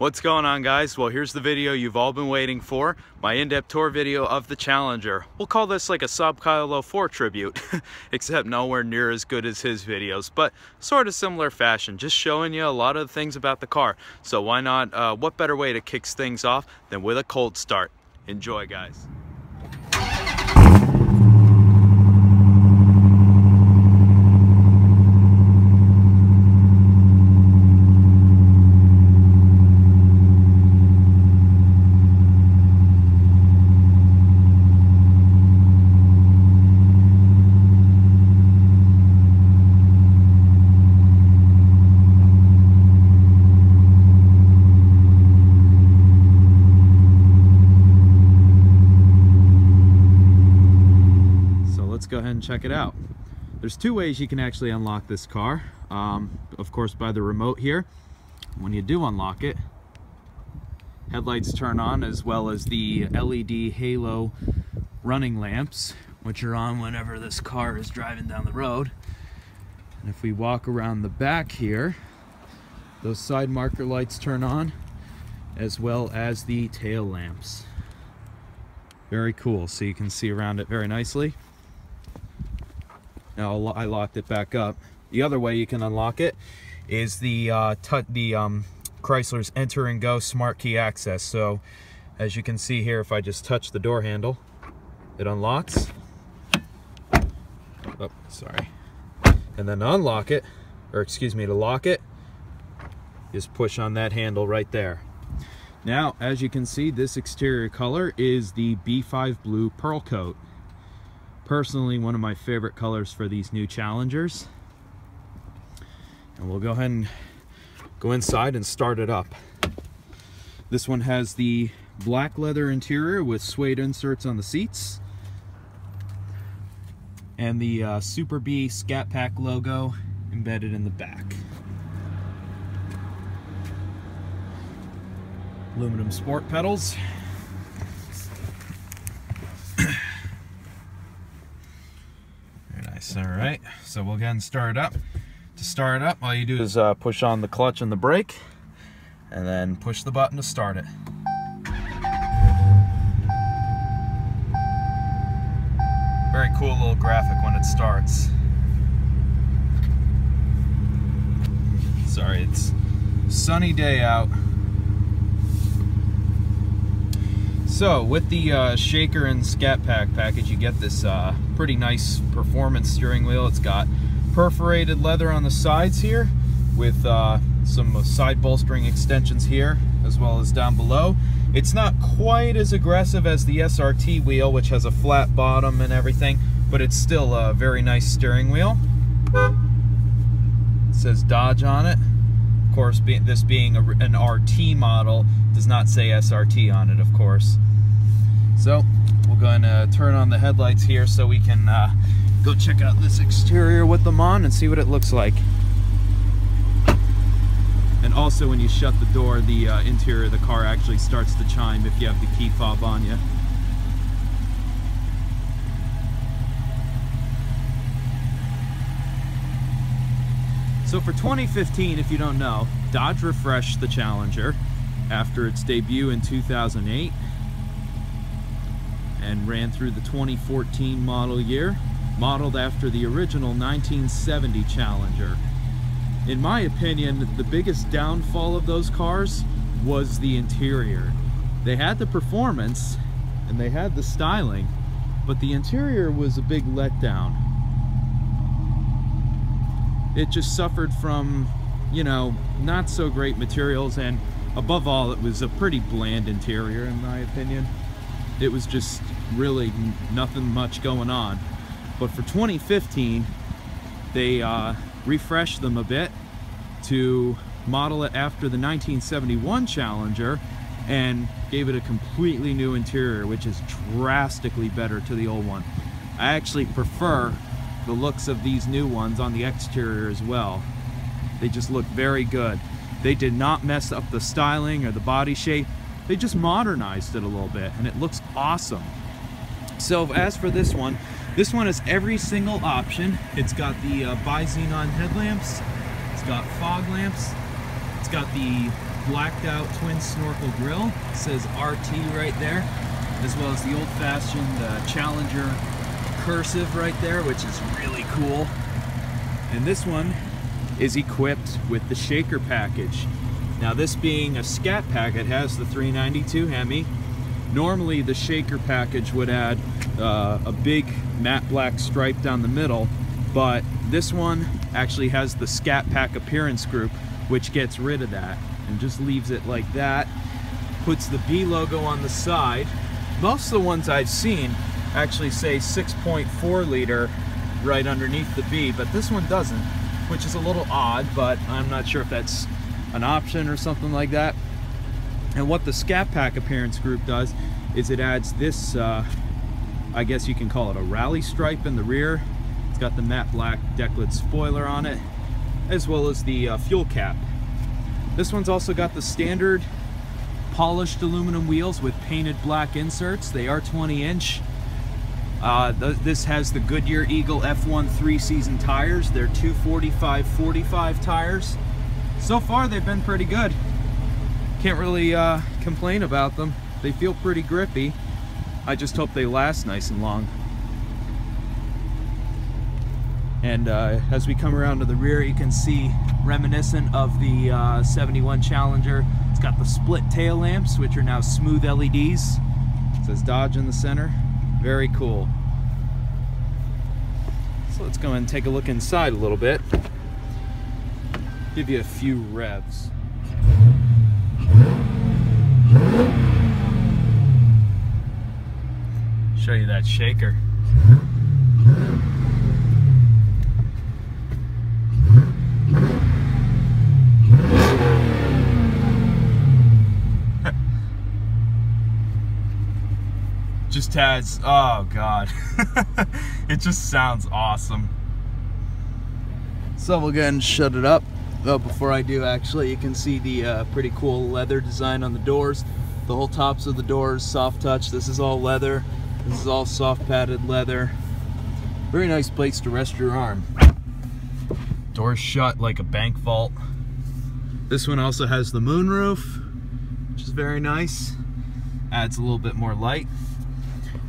What's going on, guys? Well, here's the video you've all been waiting for, my in-depth tour video of the Challenger. We'll call this like a Saab Kylo 4 tribute, except nowhere near as good as his videos, but sort of similar fashion, just showing you a lot of the things about the car. So why not, what better way to kick things off than with a cold start? Enjoy, guys. Go ahead and check it out. There's two ways you can actually unlock this car. Of course, by the remote here. When you do unlock it, headlights turn on, as well as the LED halo running lamps, which are on whenever this car is driving down the road. And if we walk around the back here, those side marker lights turn on, as well as the tail lamps. Very cool, so you can see around it very nicely. Now I locked it back up. The other way you can unlock it is the Chrysler's Enter and Go Smart Key Access. So as you can see here, if I just touch the door handle, it unlocks. Oh, sorry. And then to unlock it, or excuse me, to lock it, just push on that handle right there. Now, as you can see, this exterior color is the B5 Blue Pearl Coat. Personally, one of my favorite colors for these new Challengers. And we'll go ahead and go inside and start it up. This one has the black leather interior with suede inserts on the seats, and the Super B Scat Pack logo embedded in the back. Aluminum sport pedals. All right, so we'll go ahead and start it up. To start it up, all you do is push on the clutch and the brake, and then push the button to start it. Very cool little graphic when it starts. Sorry, it's a sunny day out. So with the shaker and Scat Pack package, you get this pretty nice performance steering wheel. It's got perforated leather on the sides here with some side bolstering extensions here, as well as down below. It's not quite as aggressive as the SRT wheel, which has a flat bottom and everything, but it's still a very nice steering wheel. It says Dodge on it. Of course, this being an RT model, does not say SRT on it, of course. So we're going to turn on the headlights here so we can go check out this exterior with them on and see what it looks like. And also, when you shut the door, the interior of the car actually starts to chime if you have the key fob on you. So for 2015, if you don't know, Dodge refreshed the Challenger after its debut in 2008 and ran through the 2014 model year, modeled after the original 1970 Challenger. In my opinion, the biggest downfall of those cars was the interior. They had the performance and they had the styling, but the interior was a big letdown. It just suffered from, you know, not so great materials, and above all, it was a pretty bland interior in my opinion. It was just really nothing much going on. But for 2015, they refreshed them a bit to model it after the 1971 Challenger and gave it a completely new interior, which is drastically better to the old one. I actually prefer the looks of these new ones on the exterior as well. They just look very good. They did not mess up the styling or the body shape. They just modernized it a little bit, and it looks awesome. So as for this one has every single option. It's got the bi-xenon headlamps, it's got fog lamps, it's got the blacked out twin snorkel grill. It says RT right there, as well as the old-fashioned Challenger cursive right there, which is really cool. And this one is equipped with the shaker package. Now, this being a Scat pack, it has the 392 Hemi. Normally the shaker package would add a big matte black stripe down the middle, but this one actually has the Scat pack appearance group, which gets rid of that and just leaves it like that. Puts the B logo on the side. Most of the ones I've seen actually say 6.4 liter right underneath the B, but this one doesn't, which is a little odd, but I'm not sure if that's an option or something like that. And what the Scat pack appearance group does is it adds this, I guess you can call it a rally stripe in the rear. It's got the matte black deck lid spoiler on it, as well as the fuel cap. This one's also got the standard polished aluminum wheels with painted black inserts. They are 20-inch. This has the Goodyear Eagle F1 3-season tires. They're 245/45 tires. So far, they've been pretty good. Can't really complain about them. They feel pretty grippy. I just hope they last nice and long. And as we come around to the rear, you can see reminiscent of the 71 Challenger. It's got the split tail lamps, which are now smooth LEDs. It says Dodge in the center. Very cool. So let's go and take a look inside a little bit. Give you a few revs. Show you that shaker. Just has, oh god, it just sounds awesome. So we'll go ahead and shut it up. Oh, before I do, actually, you can see the pretty cool leather design on the doors. The whole tops of the doors, soft touch. This is all leather. This is all soft padded leather. Very nice place to rest your arm. Doors shut like a bank vault. This one also has the moonroof, which is very nice. Adds a little bit more light.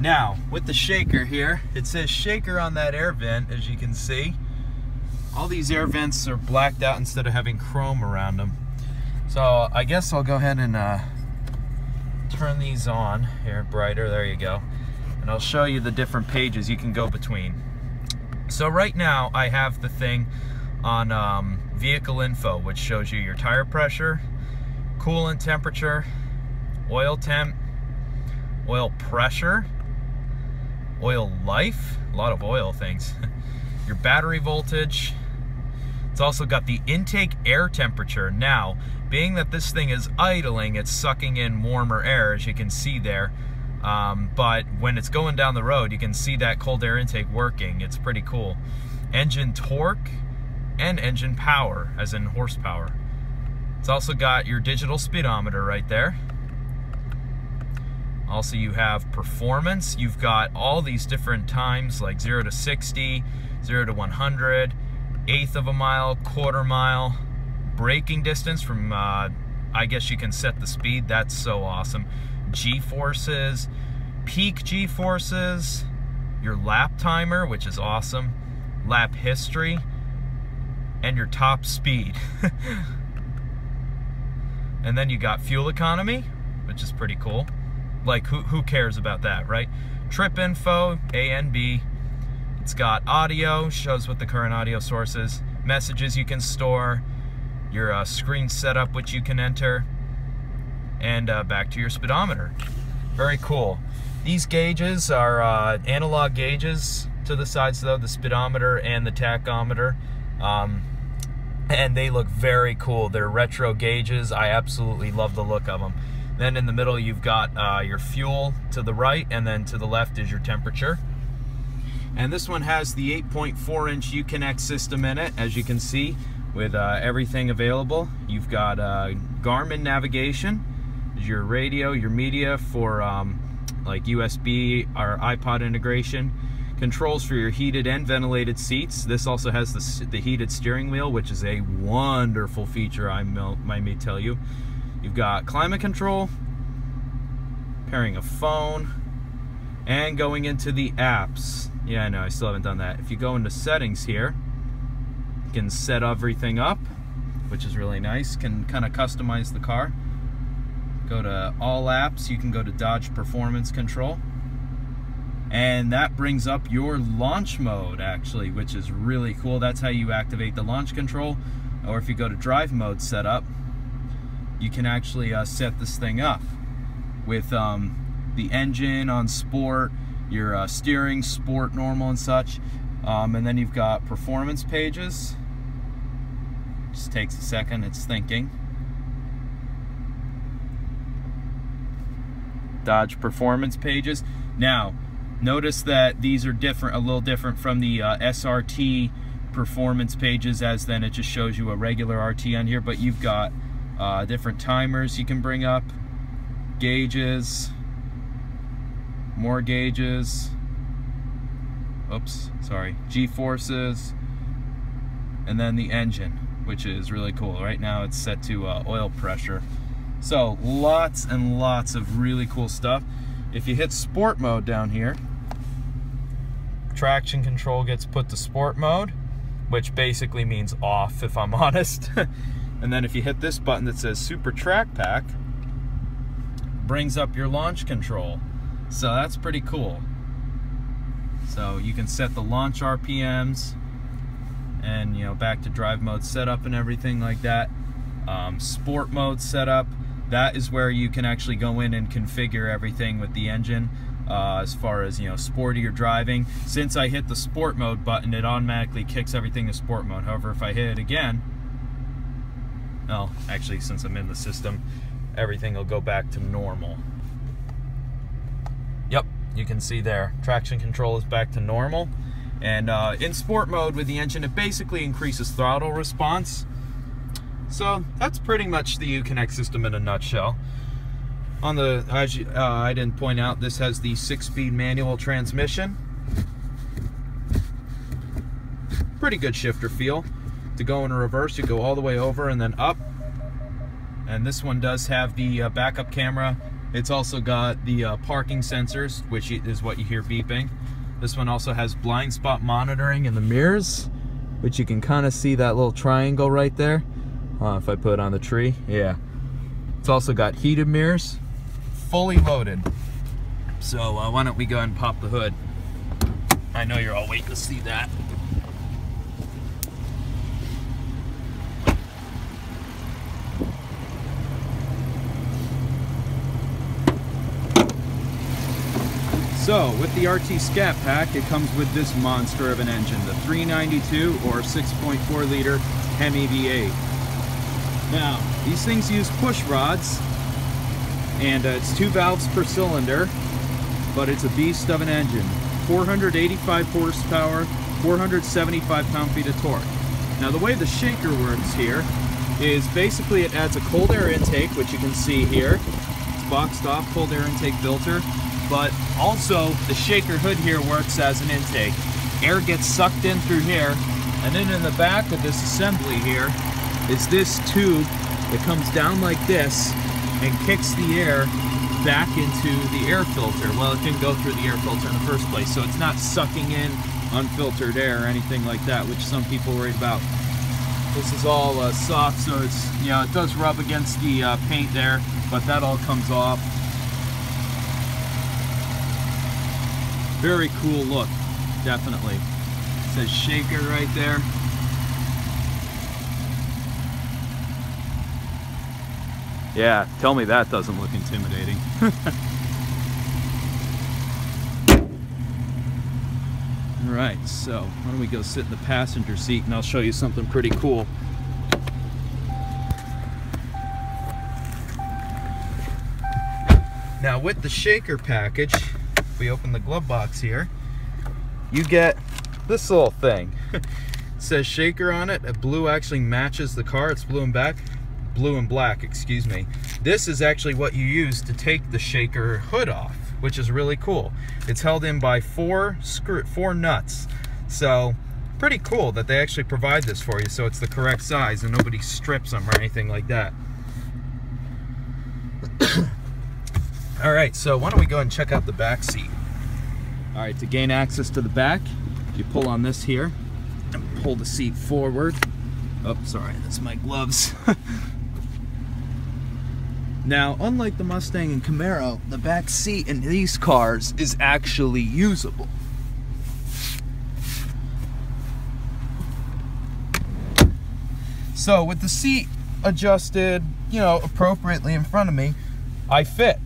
Now, with the shaker here, it says shaker on that air vent, as you can see. All these air vents are blacked out instead of having chrome around them. So I guess I'll go ahead and turn these on here, brighter, there you go. And I'll show you the different pages you can go between. So right now I have the thing on vehicle info, which shows you your tire pressure, coolant temperature, oil temp, oil pressure, oil life, a lot of oil things, your battery voltage. It's also got the intake air temperature. Now, being that this thing is idling, it's sucking in warmer air, as you can see there. But when it's going down the road, you can see that cold air intake working. It's pretty cool. Engine torque and engine power, as in horsepower. It's also got your digital speedometer right there. Also, you have performance. You've got all these different times, like 0 to 60, 0 to 100, eighth of a mile, quarter mile, braking distance from, I guess you can set the speed. That's so awesome. G-forces, peak G-forces, your lap timer, which is awesome, lap history, and your top speed. And then you got fuel economy, which is pretty cool. Like, who cares about that, right? Trip info, A and B. It's got audio, shows what the current audio source is, messages you can store, your screen setup, which you can enter, and back to your speedometer. Very cool. These gauges are analog gauges to the sides, though, the speedometer and the tachometer. And they look very cool. They're retro gauges. I absolutely love the look of them. Then in the middle, you've got your fuel to the right, and then to the left is your temperature. And this one has the 8.4-inch Uconnect system in it, as you can see, with everything available. You've got Garmin navigation, your radio, your media for like USB or iPod integration, controls for your heated and ventilated seats. This also has the heated steering wheel, which is a wonderful feature, I may tell you. You've got climate control, pairing a phone, and going into the apps. Yeah, I know, I still haven't done that. If you go into settings here, you can set everything up, which is really nice. Can kind of customize the car. Go to all apps, you can go to Dodge Performance Control. And that brings up your launch mode, actually, which is really cool. That's how you activate the launch control. Or if you go to drive mode setup, you can actually set this thing up with the engine on sport, your steering, sport, normal, and such. And then you've got performance pages. Just takes a second, it's thinking. Dodge performance pages. Now, notice that these are different, a little different from the SRT performance pages, as then it just shows you a regular RT on here, but you've got different timers you can bring up, gauges, more gauges, oops, sorry, G-forces, and then the engine, which is really cool. Right now it's set to oil pressure. So lots and lots of really cool stuff. If you hit sport mode down here, traction control gets put to sport mode, which basically means off, if I'm honest. And then if you hit this button that says Super Track Pack, brings up your launch control. So that's pretty cool. So you can set the launch RPMs and, you know, back to drive mode setup and everything like that. Sport mode setup, that is where you can actually go in and configure everything with the engine. As far as, you know, sportier driving. Since I hit the sport mode button, it automatically kicks everything to sport mode. However, if I hit it again, well, actually, since I'm in the system, everything will go back to normal. Yep, you can see there, traction control is back to normal. And in sport mode with the engine, it basically increases throttle response. So that's pretty much the Uconnect system in a nutshell. On the, I didn't point out, this has the 6-speed manual transmission. Pretty good shifter feel. To go in reverse, you go all the way over and then up. And this one does have the backup camera. It's also got the parking sensors, which is what you hear beeping. This one also has blind spot monitoring in the mirrors, which you can kind of see that little triangle right there. If I put it on the tree, yeah. It's also got heated mirrors. Fully loaded. So why don't we go ahead and pop the hood. I know you're all waiting to see that. So with the RT Scat Pack, it comes with this monster of an engine, the 392 or 6.4 liter Hemi V8. Now, these things use push rods, and it's 2 valves per cylinder, but it's a beast of an engine. 485 horsepower, 475 pound-feet of torque. Now, the way the shaker works here is basically it adds a cold air intake, which you can see here. It's boxed off cold air intake filter, but also the shaker hood here works as an intake. Air gets sucked in through here, and then in the back of this assembly here is this tube that comes down like this and kicks the air back into the air filter. Well, it didn't go through the air filter in the first place, so it's not sucking in unfiltered air or anything like that, which some people worried about. This is all soft, so it's, you know, it does rub against the paint there, but that all comes off. Very cool look, definitely. It says shaker right there. Yeah, tell me that doesn't look intimidating. Alright, so why don't we go sit in the passenger seat and I'll show you something pretty cool. Now with the shaker package, if we open the glove box here, you get this little thing. It says shaker on it. Blue actually matches the car. It's blue and black, excuse me. This is actually what you use to take the shaker hood off, which is really cool. It's held in by four nuts. So pretty cool that they actually provide this for you, so it's the correct size and nobody strips them or anything like that. All right, so why don't we go and check out the back seat. All right, to gain access to the back, you pull on this here and pull the seat forward. Oh, sorry, that's my gloves. Now, unlike the Mustang and Camaro, the back seat in these cars is actually usable. So with the seat adjusted, you know, appropriately in front of me, I fit.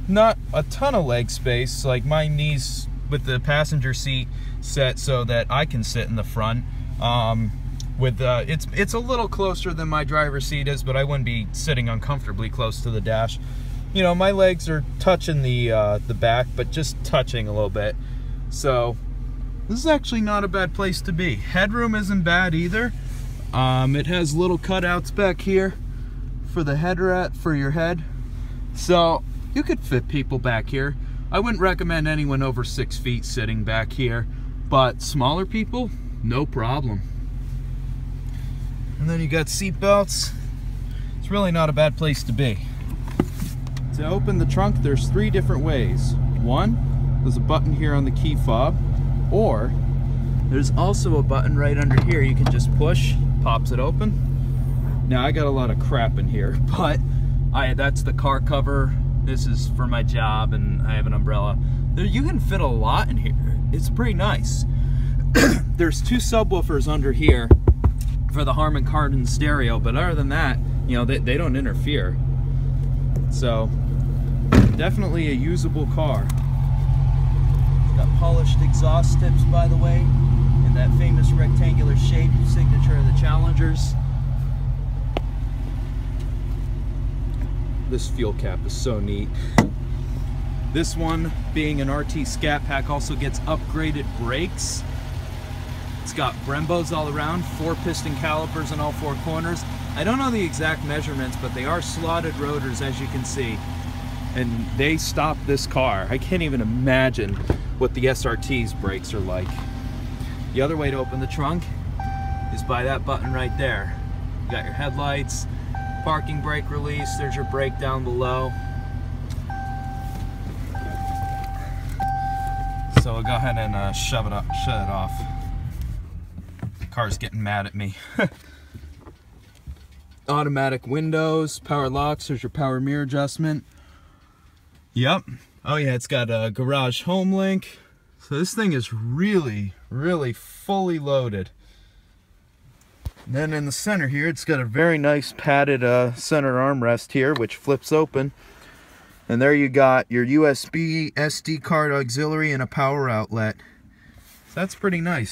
Not a ton of leg space, like my knees with the passenger seat set so that I can sit in the front. It's a little closer than my driver's seat is, but I wouldn't be sitting uncomfortably close to the dash. You know, my legs are touching the back, but just touching a little bit. So this is actually not a bad place to be. Headroom isn't bad either. It has little cutouts back here for the headrest for your head, so you could fit people back here. I wouldn't recommend anyone over 6 feet sitting back here, but smaller people, no problem. And then you got seat belts. It's really not a bad place to be. To open the trunk, there's 3 different ways. One, there's a button here on the key fob, or there's also a button right under here you can just push, pops it open. Now I got a lot of crap in here, but that's the car cover. This is for my job, and I have an umbrella. You can fit a lot in here. It's pretty nice. There's 2 subwoofers under here for the Harman Kardon stereo, but other than that, you know, they don't interfere. So definitely a usable car. It's got polished exhaust tips, by the way, in that famous rectangular shape, signature of the Challengers. This fuel cap is so neat. This one, being an RT Scat Pack, also gets upgraded brakes. It's got Brembos all around, 4 piston calipers in all 4 corners. I don't know the exact measurements, but they are slotted rotors, as you can see. And they stop this car. I can't even imagine what the SRT's brakes are like. The other way to open the trunk is by that button right there. You got your headlights, parking brake release, there's your brake down below. So we'll go ahead and shut it off. The car's getting mad at me. Automatic windows, power locks, there's your power mirror adjustment. Yep. Oh yeah, it's got a garage home link. So this thing is really, really fully loaded. And then in the center here, it's got a very nice padded center armrest here, which flips open. And there you got your USB, SD card auxiliary, and a power outlet. So that's pretty nice.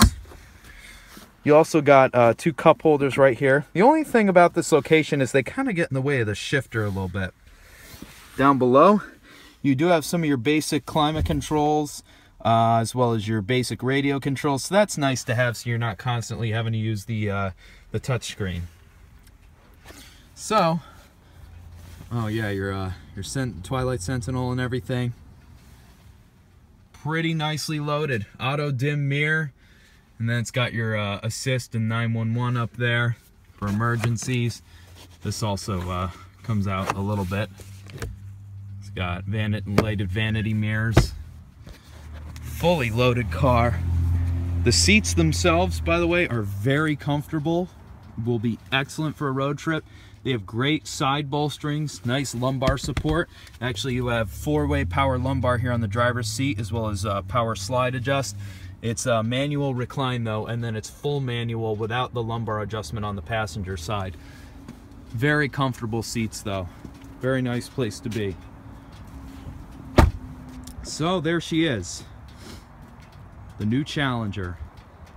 You also got 2 cup holders right here. The only thing about this location is they kind of get in the way of the shifter a little bit. Down below, you do have some of your basic climate controls, as well as your basic radio controls. So that's nice to have, so you're not constantly having to use the touch screen. So, oh yeah, your Twilight Sentinel and everything. Pretty nicely loaded. Auto dim mirror. And then it's got your assist and 911 up there for emergencies. This also comes out a little bit. It's got lighted vanity mirrors. Fully loaded car. The seats themselves, by the way, are very comfortable. Will be excellent for a road trip. They have great side bolsterings, nice lumbar support. Actually, you have 4-way power lumbar here on the driver's seat, as well as power slide adjust. It's manual recline though, and then it's full manual without the lumbar adjustment on the passenger side. Very comfortable seats though. Very nice place to be. So there she is, the new Challenger.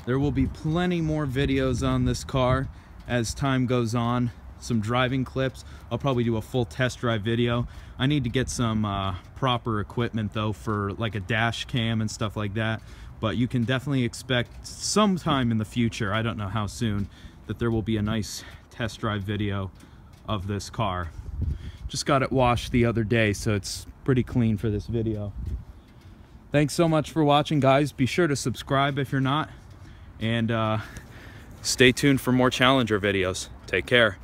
There will be plenty more videos on this car as time goes on. Some driving clips. I'll probably do a full test drive video. I need to get some proper equipment though for like a dash cam and stuff like that. But you can definitely expect sometime in the future, I don't know how soon, that there will be a nice test drive video of this car. Just got it washed the other day, so it's pretty clean for this video. Thanks so much for watching, guys. Be sure to subscribe if you're not, and stay tuned for more Challenger videos. Take care.